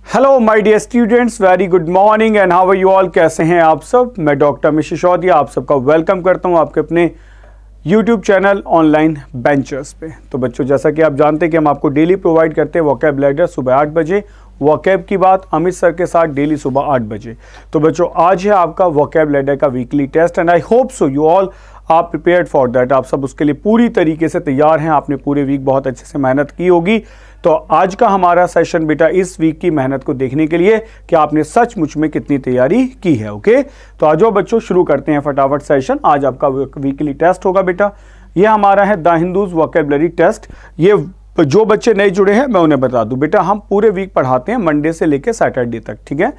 Hello my dear students, very good morning and how are you all. कैसे हैं आप सब। मैं डॉक्टर अमित सिसोदिया आप सबका वेलकम करता हूं आपके अपने यूट्यूब चैनल ऑनलाइन बेंचर्स पे। तो बच्चों, जैसा कि आप जानते हैं कि हम आपको डेली प्रोवाइड करते हैं वोकैबुलरी सुबह 8 बजे, वोकैब की बात अमित सर के साथ डेली सुबह 8 बजे। तो बच्चों, आज है आपका वोकैबुलरी का weekly test and I hope so you all आप प्रिपेयर्ड फॉर दैट। आप सब उसके लिए पूरी तरीके से तैयार हैं। आपने पूरे वीक बहुत अच्छे से मेहनत की होगी। तो आज का हमारा सेशन बेटा इस वीक की मेहनत को देखने के लिए कि आपने सचमुच में कितनी तैयारी की है। ओके, तो आज बच्चों शुरू करते हैं फटाफट सेशन। आज आपका वीकली टेस्ट होगा बेटा। ये हमारा है द हिंदूज वोकैबुलरी टेस्ट। ये जो बच्चे नए जुड़े हैं मैं उन्हें बता दूं बेटा, हम पूरे वीक पढ़ाते हैं मंडे से लेकर सैटरडे तक, ठीक है।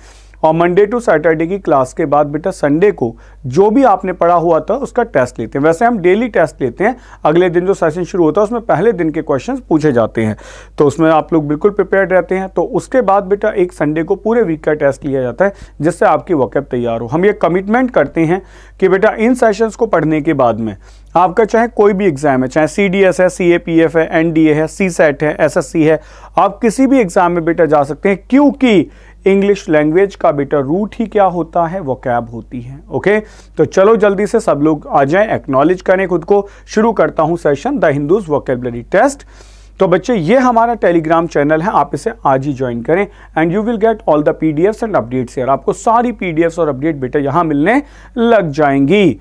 और मंडे टू सैटरडे की क्लास के बाद बेटा संडे को जो भी आपने पढ़ा हुआ था उसका टेस्ट लेते हैं। वैसे हम डेली टेस्ट लेते हैं, अगले दिन जो सेशन शुरू होता है उसमें पहले दिन के क्वेश्चंस पूछे जाते हैं, तो उसमें आप लोग बिल्कुल प्रिपेयर्ड रहते हैं। तो उसके बाद बेटा एक संडे को पूरे वीक का टेस्ट लिया जाता है जिससे आपकी वोकैब तैयार हो। हम ये कमिटमेंट करते हैं कि बेटा इन सेशंस को पढ़ने के बाद में आपका चाहे कोई भी एग्जाम है, चाहे CDS है, CAPF है, NDA है, CSET है, SSC है, आप किसी भी एग्जाम में बेटा जा सकते हैं, क्योंकि इंग्लिश लैंग्वेज का बेटा रूट ही क्या होता है, वोकैब होती है। ओके, तो चलो जल्दी से सब लोग आ जाएं, एक्नॉलेज करें खुद को। शुरू करता हूं session the Hindu's vocabulary test. तो बच्चे, ये हमारा टेलीग्राम चैनल है, आप इसे आज ही ज्वाइन करें and you will get all the PDFs and updates here. आपको सारी PDFs और अपडेट बेटा यहां मिलने लग जाएंगी।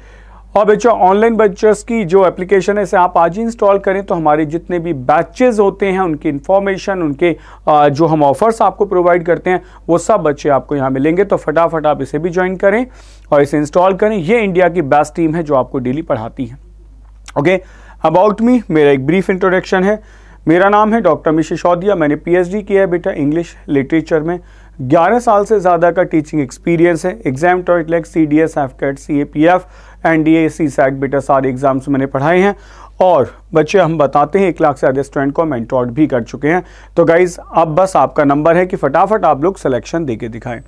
और बच्चों, ऑनलाइन बेंचर्स की जो एप्लीकेशन है इसे आप आज ही इंस्टॉल करें, तो हमारे जितने भी बैचेस होते हैं उनकी इंफॉर्मेशन, उनके जो हम ऑफर्स आपको प्रोवाइड करते हैं वो सब बच्चे आपको यहाँ मिलेंगे। तो फटाफट आप इसे भी ज्वाइन करें और इसे इंस्टॉल करें। ये इंडिया की बेस्ट टीम है जो आपको डेली पढ़ाती है। ओके, अबाउट मी, मेरा एक ब्रीफ इंट्रोडक्शन है। मेरा नाम है डॉक्टर अमित सिसोदिया। मैंने PhD किया है बेटा इंग्लिश लिटरेचर में। 11 साल से ज़्यादा का टीचिंग एक्सपीरियंस है। एग्जाम टॉइटलेक, CDS, AFCAT, CAPF, NDA, CSET बेटा सारे एग्जाम्स मैंने पढ़ाए हैं। और बच्चे, हम बताते हैं 1 लाख से ज़्यादा स्टूडेंट को मेंटोर्ड भी कर चुके हैं। तो गाइज, अब बस आपका नंबर है कि फटाफट आप लोग सिलेक्शन देके दिखाएं।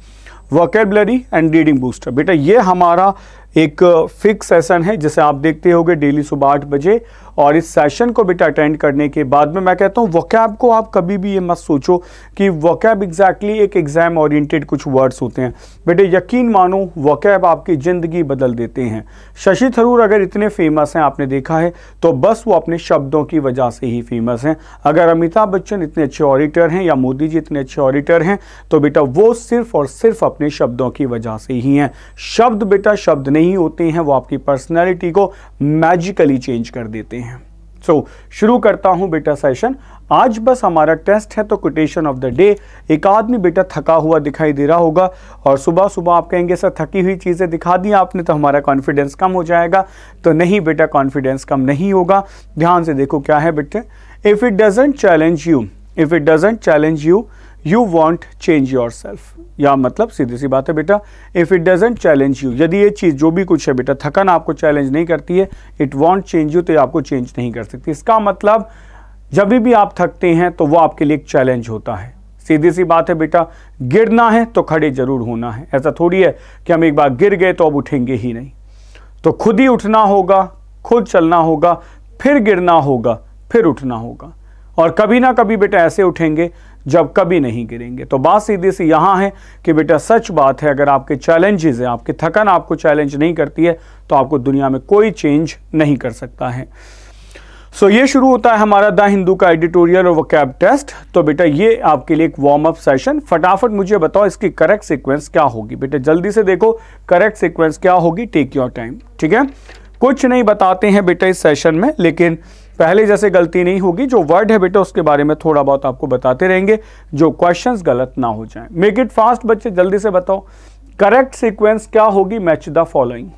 वोकैबुलरी एंड रीडिंग बूस्टर बेटा, ये हमारा एक फिक्स सेशन है जिसे आप देखते होगे डेली सुबह 8 बजे। और इस सेशन को बेटा अटेंड करने के बाद में मैं कहता हूँ वोकैब को आप कभी भी ये मत सोचो कि वोकैब एग्जैक्टली एक एग्जाम ओरिएंटेड कुछ वर्ड्स होते हैं। बेटे यकीन मानो, वोकैब आपकी ज़िंदगी बदल देते हैं। शशि थरूर अगर इतने फेमस हैं आपने देखा है तो बस वो अपने शब्दों की वजह से ही फेमस हैं। अगर अमिताभ बच्चन इतने अच्छे ऑडिटर हैं या मोदी जी इतने अच्छे ऑडिटर हैं तो बेटा वो सिर्फ और सिर्फ अपने शब्दों की वजह से ही हैं। शब्द बेटा शब्द नहीं होते हैं, वो आपकी पर्सनैलिटी को मैजिकली चेंज कर देते हैं। सो शुरू करता हूं बेटा सेशन। आज बस हमारा टेस्ट है तो कोटेशन ऑफ द डे। एक आदमी बेटा थका हुआ दिखाई दे रहा होगा और सुबह सुबह आप कहेंगे सर थकी हुई चीज़ें दिखा दी आपने तो हमारा कॉन्फिडेंस कम हो जाएगा। तो नहीं बेटा, कॉन्फिडेंस कम नहीं होगा। ध्यान से देखो क्या है बेटे। If it doesn't challenge you, if it doesn't challenge you, you want change your self. या मतलब सीधी सी बात है बेटा, if it doesn't challenge you, यदि ये चीज़ जो भी कुछ है बेटा थकन आपको चैलेंज नहीं करती है, इट वॉन्ट चेंज यू, तो ये आपको चेंज नहीं कर सकती। इसका मतलब जब भी आप थकते हैं तो वो आपके लिए एक चैलेंज होता है। सीधी सी बात है बेटा, गिरना है तो खड़े जरूर होना है। ऐसा थोड़ी है कि हम एक बार गिर गए तो अब उठेंगे ही नहीं। तो खुद ही उठना होगा, खुद चलना होगा, फिर गिरना होगा, फिर उठना होगा। और कभी ना कभी बेटा ऐसे उठेंगे जब कभी नहीं गिरेंगे। तो बात सीधी सी यहाँ है कि बेटा सच बात है, अगर आपके चैलेंजेस है, आपकी थकन आपको चैलेंज नहीं करती है तो आपको दुनिया में कोई चेंज नहीं कर सकता है। सो ये शुरू होता है हमारा द हिंदू का एडिटोरियल और वोकैब टेस्ट। तो बेटा ये आपके लिए एक वार्म अप सेशन। फटाफट मुझे बताओ इसकी करेक्ट सीक्वेंस क्या होगी। बेटा जल्दी से देखो करेक्ट सीक्वेंस क्या होगी, टेक योर टाइम, ठीक है। कुछ नहीं बताते हैं बेटा इस सेशन में, लेकिन पहले जैसे गलती नहीं होगी। जो वर्ड है बेटा उसके बारे में थोड़ा बहुत आपको बताते रहेंगे, जो क्वेश्चंस गलत ना हो जाएं। मेक इट फास्ट बच्चे, जल्दी से बताओ करेक्ट सीक्वेंस क्या होगी। Match the following.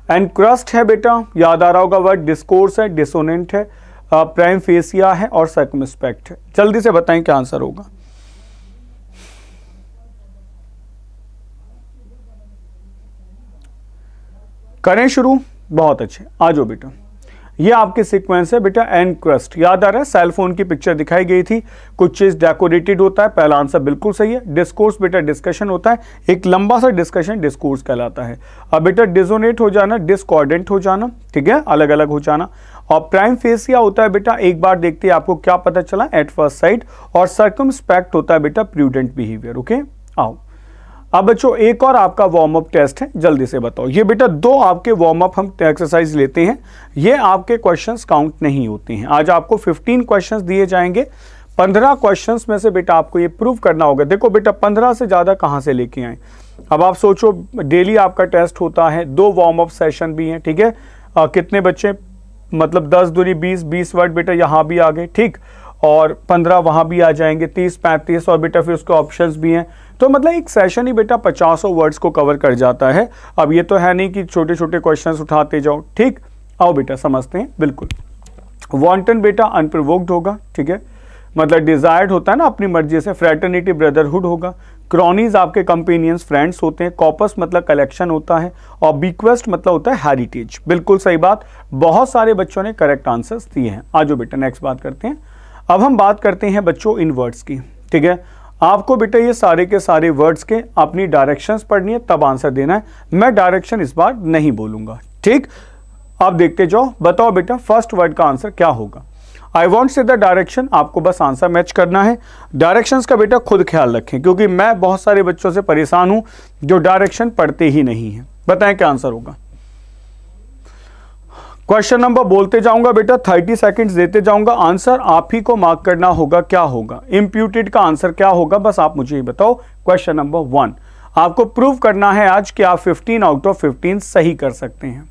एनक्रस्ट है बेटा, याद आ रहा होगा वर्ड। डिस्कोर्स है, डिसोनेंट है, प्राइम फेसिया है और सर्कमस्पेक्ट है। जल्दी से बताएं क्या आंसर होगा। करें शुरू, बहुत अच्छे, आ जाओ बेटा। ये आपके सीक्वेंस है बेटा। एनक्रस्ट याद आ रहा है, सेल फोन की पिक्चर दिखाई गई थी, कुछ चीज डेकोरेटेड होता है। पहला आंसर बिल्कुल सही है। डिस्कोर्स बेटा डिस्कशन होता है, एक लंबा सा डिस्कशन डिस्कोर्स कहलाता है। अब बेटा डिसोनेट हो जाना, डिस्कॉर्डेंट हो जाना, ठीक है, अलग अलग हो जाना। और प्राइम फेसिया होता है बेटा, एक बार देखते हैं आपको क्या पता चला, एट फर्स्ट साइट। और सर्कमस्पेक्ट होता है बेटा प्रूडेंट बिहेवियर। ओके, आओ अब बच्चों एक और आपका वार्म अप टेस्ट है, जल्दी से बताओ। ये बेटा 2 आपके वार्म अप हम एक्सरसाइज लेते हैं, ये आपके क्वेश्चंस काउंट नहीं होते हैं। आज आपको 15 क्वेश्चंस दिए जाएंगे, 15 क्वेश्चंस में से बेटा आपको ये प्रूव करना होगा। देखो बेटा 15 से ज़्यादा कहाँ से लेके आए। अब आप सोचो डेली आपका टेस्ट होता है, 2 वार्म अप सेशन भी हैं, ठीक है। कितने बच्चे, मतलब 10 दूनी 20, 20 वर्ड बेटा यहाँ भी आ गए, ठीक, और 15 वहाँ भी आ जाएंगे, 30, 35, और बेटा फिर उसके ऑप्शंस भी हैं। तो मतलब एक सेशन ही बेटा 50 वर्ड्स को कवर कर जाता है। अब ये तो है नहीं कि छोटे छोटे क्वेश्चंस उठाते जाओ, ठीक। आओ बेटा समझते हैं। बिल्कुल, वांटन बेटा अनप्रोवोक्ड होगा, ठीक है, मतलब डिजायर्ड होता है ना अपनी मर्जी से। फ्रेटर्निटी ब्रदरहुड होगा। क्रॉनीज आपके कंपेनियंस फ्रेंड्स होते हैं। कॉपस मतलब कलेक्शन होता है। और बीक्वेस्ट मतलब होता है हेरिटेज। बिल्कुल सही बात, बहुत सारे बच्चों ने करेक्ट आंसर्स दिए हैं। आ जाओ बेटा नेक्स्ट बात करते हैं। अब हम बात करते हैं बच्चों इन वर्ड्स की, ठीक है। आपको बेटा ये सारे के सारे वर्ड्स के अपनी डायरेक्शंस पढ़नी है, तब आंसर देना है। मैं डायरेक्शन इस बार नहीं बोलूंगा, ठीक। आप देखते जाओ, बताओ बेटा फर्स्ट वर्ड का आंसर क्या होगा। आई वॉन्ट से द डायरेक्शन, आपको बस आंसर मैच करना है। डायरेक्शंस का बेटा खुद ख्याल रखें, क्योंकि मैं बहुत सारे बच्चों से परेशान हूं जो डायरेक्शन पढ़ते ही नहीं है। बताएं क्या आंसर होगा। क्वेश्चन नंबर बोलते जाऊंगा बेटा, 30 सेकंड्स देते जाऊंगा, आंसर आप ही को मार्क करना होगा। क्या होगा इम्प्यूटेड का आंसर क्या होगा, बस आप मुझे ही बताओ। क्वेश्चन नंबर 1 आपको प्रूव करना है आज कि आप 15 आउट ऑफ 15 सही कर सकते हैं।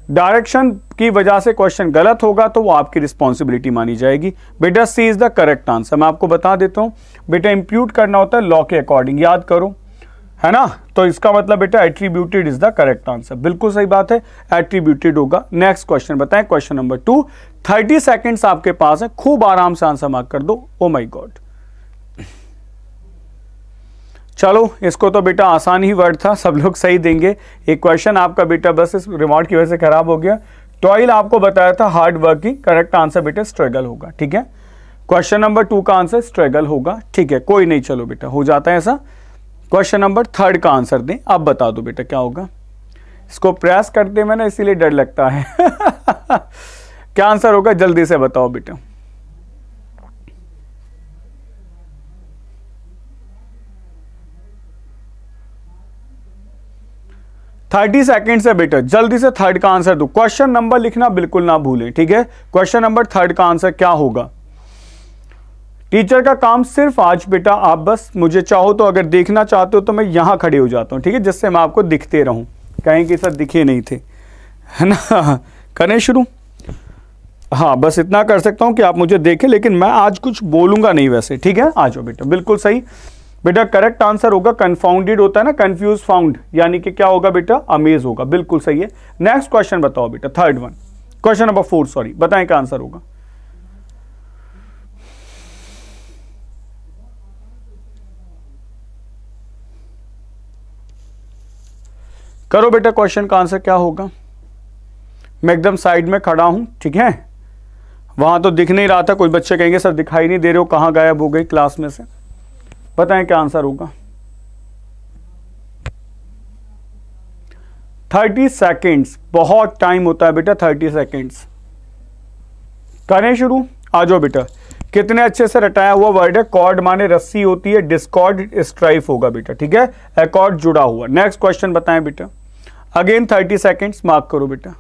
डायरेक्शन की वजह से क्वेश्चन गलत होगा तो वो आपकी रिस्पॉन्सिबिलिटी मानी जाएगी। बेटा सी इज द करेक्ट आंसर। मैं आपको बता देता हूं बेटा, इंप्यूट करना होता है लॉ के अकॉर्डिंग, याद करो, है ना। तो इसका मतलब बेटा attributed is the correct answer. बिल्कुल सही बात है, एट्रीब्यूटेड होगा। नेक्स्ट क्वेश्चन बताएं, क्वेश्चन नंबर 2। 30 सेकेंड्स आपके पास है, खूब आराम से आंसर मार्क कर दो। ओ माई गॉड, चलो इसको तो बेटा आसान ही वर्ड था, सब लोग सही देंगे। एक क्वेश्चन आपका बेटा बस इस रिमोट की वजह से खराब हो गया। टॉयल आपको बताया था हार्ड वर्किंग, करेक्ट आंसर बेटा स्ट्रगल होगा, ठीक है। क्वेश्चन नंबर 2 का आंसर स्ट्रगल होगा, ठीक है, कोई नहीं, चलो बेटा हो जाता है ऐसा। क्वेश्चन नंबर 3 का आंसर दें, अब बता दो बेटा क्या होगा। इसको प्रेस करते में ना इसीलिए डर लगता है क्या आंसर होगा, जल्दी से बताओ बेटा। थर्टी सेकेंड से बेटा जल्दी से 3 का आंसर दो। क्वेश्चन नंबर लिखना बिल्कुल ना भूलें, ठीक है। क्वेश्चन नंबर 3 का आंसर क्या होगा। टीचर का काम सिर्फ आज बेटा, आप बस मुझे चाहो तो अगर देखना चाहते हो तो मैं यहां खड़े हो जाता हूं, ठीक है, जिससे मैं आपको दिखते रहूं, कहीं कि सर दिखे नहीं थे, है ना। करें शुरू। हाँ बस इतना कर सकता हूं कि आप मुझे देखें, लेकिन मैं आज कुछ बोलूंगा नहीं वैसे, ठीक है। आ जाओ बेटा, बिल्कुल सही बेटा, करेक्ट आंसर होगा कंफाउंडेड होता है ना, कंफ्यूज फाउंड, यानी कि क्या होगा बेटा, अमेज होगा। बिल्कुल सही है। नेक्स्ट क्वेश्चन बताओ बेटा, third one, question number 4 sorry, बताएं क्या आंसर होगा। करो बेटा, क्वेश्चन का आंसर क्या होगा। मैं एकदम साइड में खड़ा हूं, ठीक है, वहां तो दिख नहीं रहा था। कोई बच्चे कहेंगे सर दिखाई नहीं दे रहे हो, कहां गायब हो गई क्लास में से। बताएं क्या आंसर होगा। 30 सेकेंड्स, बहुत टाइम होता है बेटा 30 सेकेंड्स। करें शुरू। आ जाओ बेटा, कितने अच्छे से रटाया हुआ वर्ड है। कॉर्ड माने रस्सी होती है, डिस्कॉर्ड स्ट्राइफ होगा बेटा, ठीक है, एकॉर्ड जुड़ा हुआ। नेक्स्ट क्वेश्चन बताएं बेटा, अगेन 30 सेकेंड्स, मार्क करो बेटा।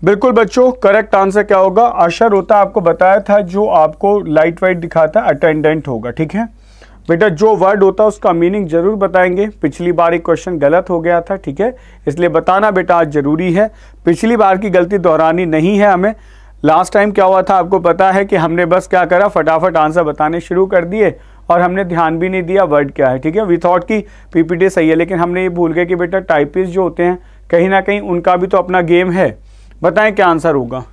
बिल्कुल बच्चों, करेक्ट आंसर क्या होगा। अशर होता है, आपको बताया था, जो आपको लाइट वाइट दिखाता है अटेंडेंट होगा, ठीक है बेटा। जो वर्ड होता है उसका मीनिंग जरूर बताएंगे। पिछली बार एक क्वेश्चन गलत हो गया था, ठीक है, इसलिए बताना बेटा आज जरूरी है। पिछली बार की गलती दोहरानी नहीं है हमें। लास्ट टाइम क्या हुआ था आपको पता है कि हमने बस क्या करा, फटाफट आंसर बताने शुरू कर दिए और हमने ध्यान भी नहीं दिया वर्ड क्या है, ठीक है। वी थॉट कि पीपीटी सही है, लेकिन हमने ये भूल गए कि बेटा टाइपिस्ट जो होते हैं कहीं ना कहीं उनका भी तो अपना गेम है। बताएं क्या आंसर होगा।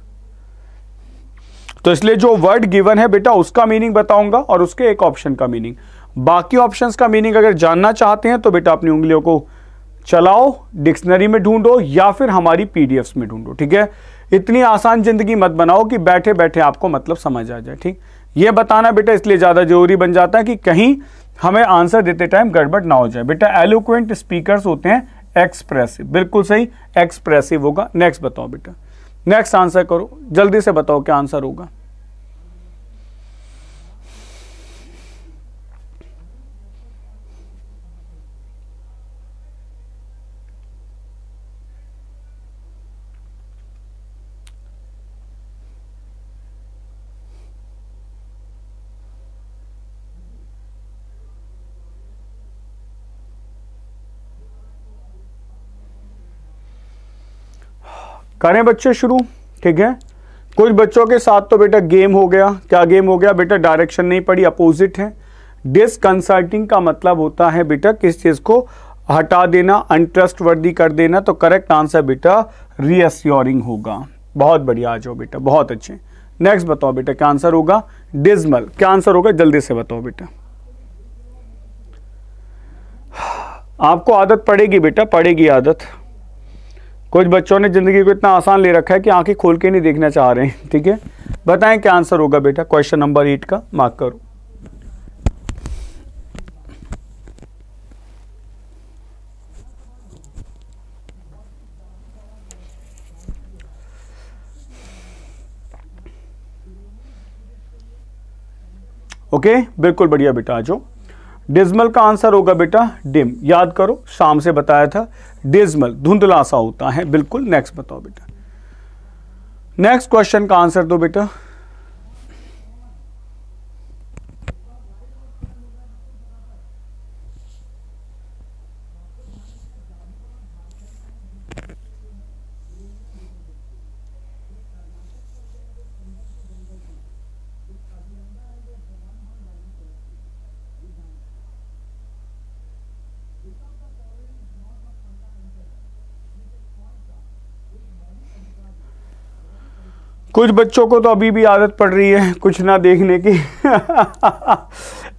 तो इसलिए जो वर्ड गिवन है बेटा उसका मीनिंग बताऊंगा और उसके एक ऑप्शन का मीनिंग। बाकी ऑप्शंस का मीनिंग अगर जानना चाहते हैं तो बेटा अपनी उंगलियों को चलाओ, डिक्शनरी में ढूंढो या फिर हमारी पीडीएफ्स में ढूंढो। ठीक है, इतनी आसान जिंदगी मत बनाओ कि बैठे बैठे आपको मतलब समझ आ जाए। ठीक, ये बताना बेटा इसलिए ज्यादा जरूरी बन जाता है कि कहीं हमें आंसर देते टाइम गड़बड़ ना हो जाए। बेटा एलोक्वेंट स्पीकर्स होते हैं एक्सप्रेसिव, बिल्कुल सही, एक्सप्रेसिव होगा। नेक्स्ट बताओ बेटा, नेक्स्ट आंसर करो, जल्दी से बताओ क्या आंसर होगा। करें बच्चे शुरू। ठीक है, कुछ बच्चों के साथ तो बेटा गेम हो गया। क्या गेम हो गया बेटा? डायरेक्शन नहीं पड़ी, अपोजिट है। डिसकंसल्टिंग का मतलब होता है बेटा किस चीज को हटा देना, अनट्रस्टवर्दी कर देना। तो करेक्ट आंसर बेटा रीअश्योरिंग होगा। बहुत बढ़िया, आ जाओ बेटा, बहुत अच्छे। नेक्स्ट बताओ बेटा क्या आंसर होगा? डिस्मल। क्या आंसर होगा जल्दी से बताओ बेटा। आपको आदत पड़ेगी बेटा, पड़ेगी आदत। कुछ बच्चों ने जिंदगी को इतना आसान ले रखा है कि आंखें खोल के नहीं देखना चाह रहे हैं। ठीक है, बताएं क्या आंसर होगा बेटा क्वेश्चन नंबर 8 का। मार्क करो। ओके, बिल्कुल बढ़िया बेटा, आ जाओ। डिस्मल का आंसर होगा बेटा डिम। याद करो, शाम से बताया था डिस्मल धुंधला सा होता है। बिल्कुल। नेक्स्ट बताओ बेटा, नेक्स्ट क्वेश्चन का आंसर दो बेटा। कुछ बच्चों को तो अभी भी आदत पड़ रही है कुछ ना देखने की।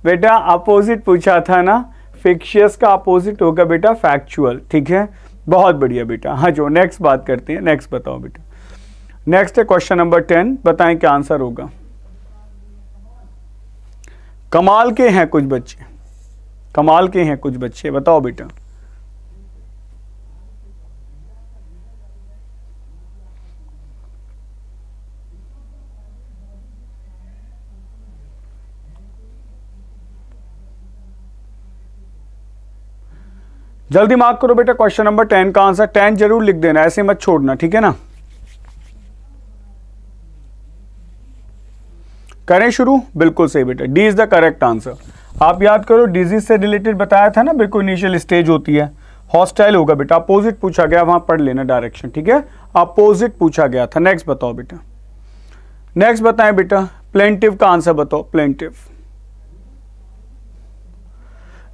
बेटा अपोजिट पूछा था ना, फिक्शियस का अपोजिट होगा बेटा फैक्चुअल। ठीक है, बहुत बढ़िया बेटा। हाँ जो नेक्स्ट बात करते हैं। नेक्स्ट बताओ बेटा। नेक्स्ट है क्वेश्चन नंबर 10। बताएं क्या आंसर होगा। कमाल के हैं कुछ बच्चे, कमाल के हैं कुछ बच्चे, बताओ बेटा। जल्दी मार्क करो बेटा क्वेश्चन नंबर 10 का आंसर। 10 जरूर लिख देना, ऐसे मत छोड़ना। ठीक है ना, करें शुरू। बिल्कुल सही बेटा, D is the correct answer. आप याद करो डिजीज से रिलेटेड बताया था ना, बिल्कुल इनिशियल स्टेज होती है। हॉस्टाइल होगा बेटा, अपोजिट पूछा गया, वहां पढ़ लेना डायरेक्शन। ठीक है, अपोजिट पूछा गया था। नेक्स्ट बताओ बेटा। नेक्स्ट बताएं बेटा, प्लेंटिव का आंसर बताओ। प्लेंटिव,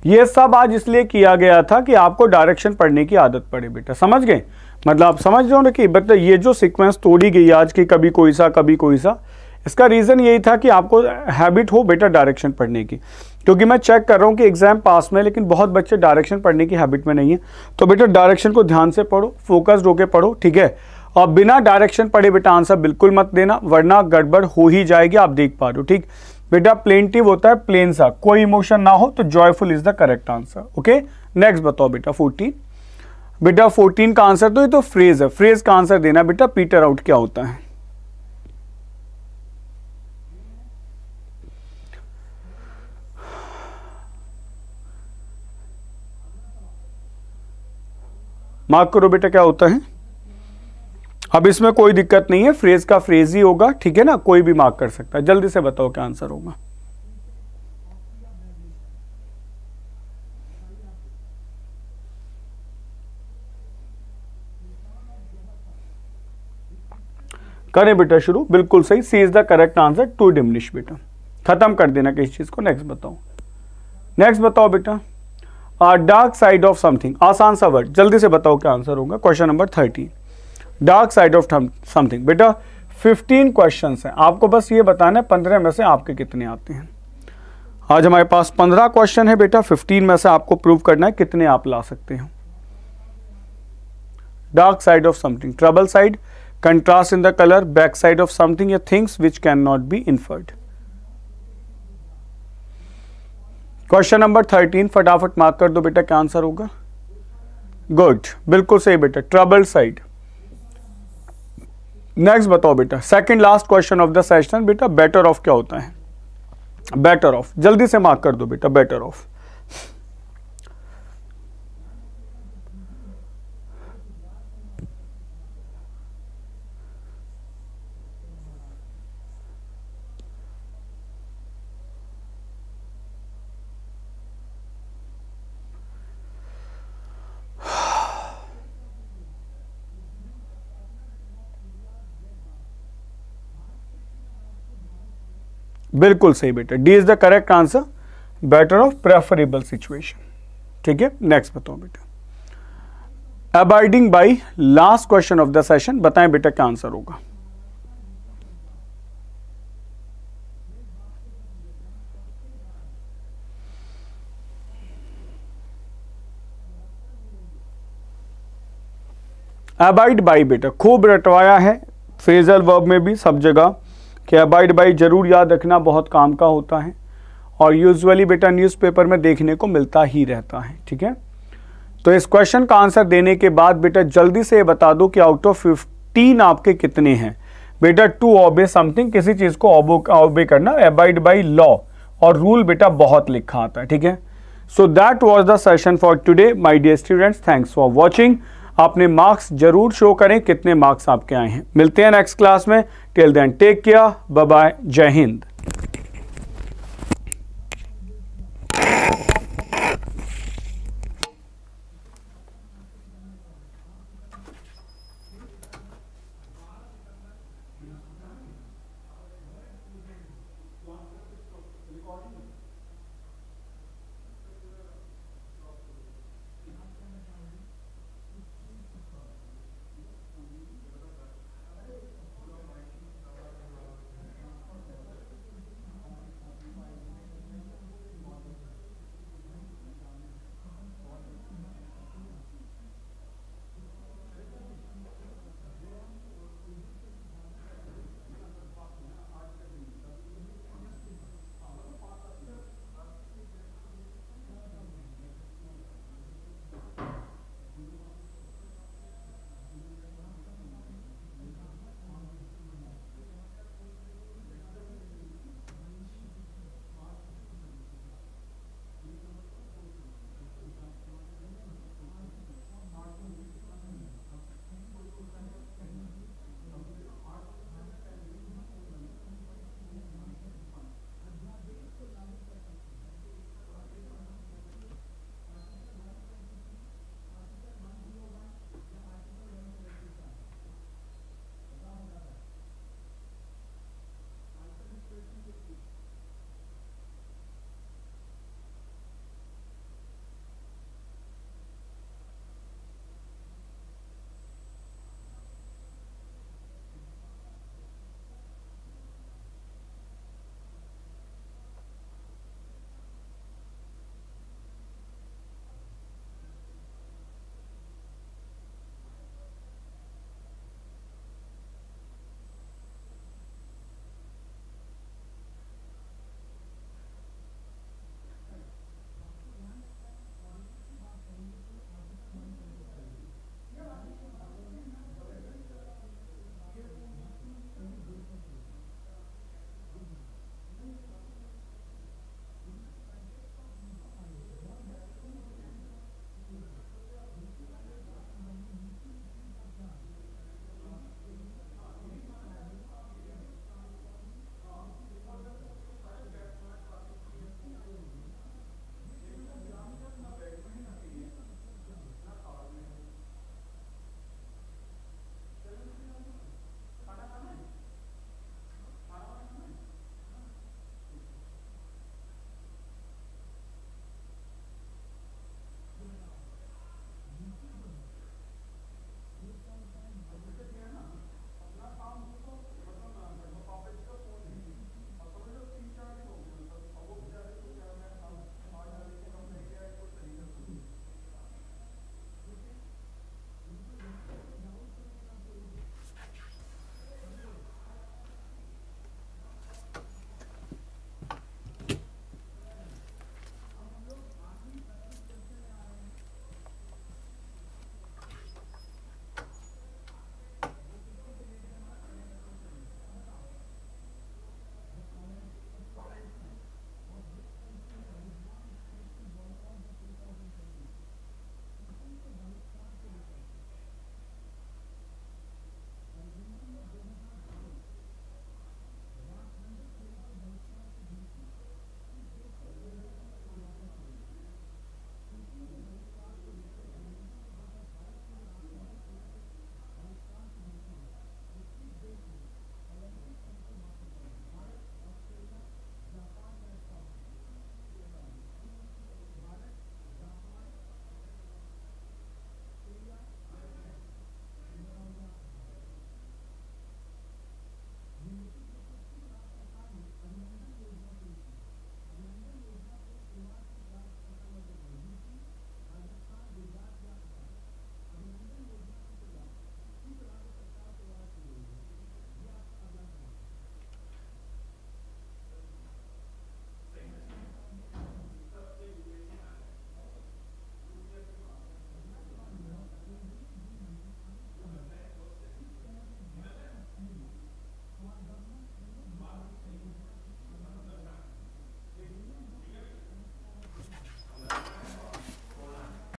ये सब आज इसलिए किया गया था कि आपको डायरेक्शन पढ़ने की आदत पड़े बेटा। समझ गए? मतलब आप समझ रहे हो ना कि बेटा ये जो सीक्वेंस तोड़ी गई आज की, कभी कोई सा कभी कोई सा, इसका रीजन यही था कि आपको हैबिट हो बेटा डायरेक्शन पढ़ने की। क्योंकि मैं चेक कर रहा हूं कि एग्जाम पास में, लेकिन बहुत बच्चे डायरेक्शन पढ़ने की हैबिट में नहीं है। तो बेटा डायरेक्शन को ध्यान से पढ़ो, फोकस्ड होकर पढ़ो। ठीक है, और बिना डायरेक्शन पढ़े बेटा आंसर बिल्कुल मत देना, वरना गड़बड़ हो ही जाएगी। आप देख पा रहे हो। ठीक बेटा, प्लेंटिव होता है प्लेन सा, कोई इमोशन ना हो, तो joyful is the correct answer. Okay, next बताओ बेटा 14। बेटा 14 का आंसर तो ये तो फ्रेज है, फ्रेज का आंसर देना बेटा। पीटर आउट क्या होता है? मार्क करो बेटा क्या होता है। अब इसमें कोई दिक्कत नहीं है, फ्रेज का फ्रेज ही होगा। ठीक है ना, कोई भी मार्क कर सकता है। जल्दी से बताओ क्या आंसर होगा। करें बेटा शुरू। बिल्कुल सही, C is the correct answer, to diminish बेटा। खत्म कर देना किसी चीज को। नेक्स्ट बताओ। नेक्स्ट बताओ बेटा, डार्क साइड ऑफ समथिंग, आसान सा वर्ड, जल्दी से बताओ क्या आंसर होगा। Question number 13, dark side of something. बेटा 15 क्वेश्चंस हैं, आपको बस ये बताना है 15 में से आपके कितने आते हैं। आज हमारे पास 15 क्वेश्चन है बेटा, 15 में से आपको प्रूव करना है कितने आप ला सकते हो। Dark side of something, trouble side, contrast in the colour, back side of something या things which can not be inferred. Question number 13 फटाफट मार्क कर दो बेटा, क्या आंसर होगा। गुड, बिल्कुल सही बेटा, ट्रबल साइड। नेक्स्ट बताओ बेटा, second last question of the session बेटा, बेटर ऑफ क्या होता है। बेटर ऑफ, जल्दी से मार्क कर दो बेटा, बेटर ऑफ। बिल्कुल सही बेटा, D is the correct answer, better of preferable situation. ठीक है, नेक्स्ट बताओ बेटा, abiding by, last question of the session, बताएं बेटा क्या आंसर होगा। अबाइड बाई बेटा खूब रटवाया है, फ्रेजल वर्ब में भी सब जगह कि अबाइड बाई जरूर याद रखना, बहुत काम का होता है और यूजुअली बेटा न्यूज़पेपर में देखने को मिलता ही रहता है। ठीक है, तो इस क्वेश्चन का आंसर देने के बाद बेटा जल्दी से बता दो कि आउट ऑफ 15 आपके कितने हैं। बेटा टू ओबे समथिंग, किसी चीज को ओबे करना, अबाइड बाई लॉ, और रूल बेटा बहुत लिखा आता है। ठीक है, so that was the session for today my dear students, thanks for watching. आपने मार्क्स जरूर शो करें, कितने मार्क्स आपके आए हैं। मिलते हैं नेक्स्ट क्लास में, till then take care, bye bye, जय हिंद।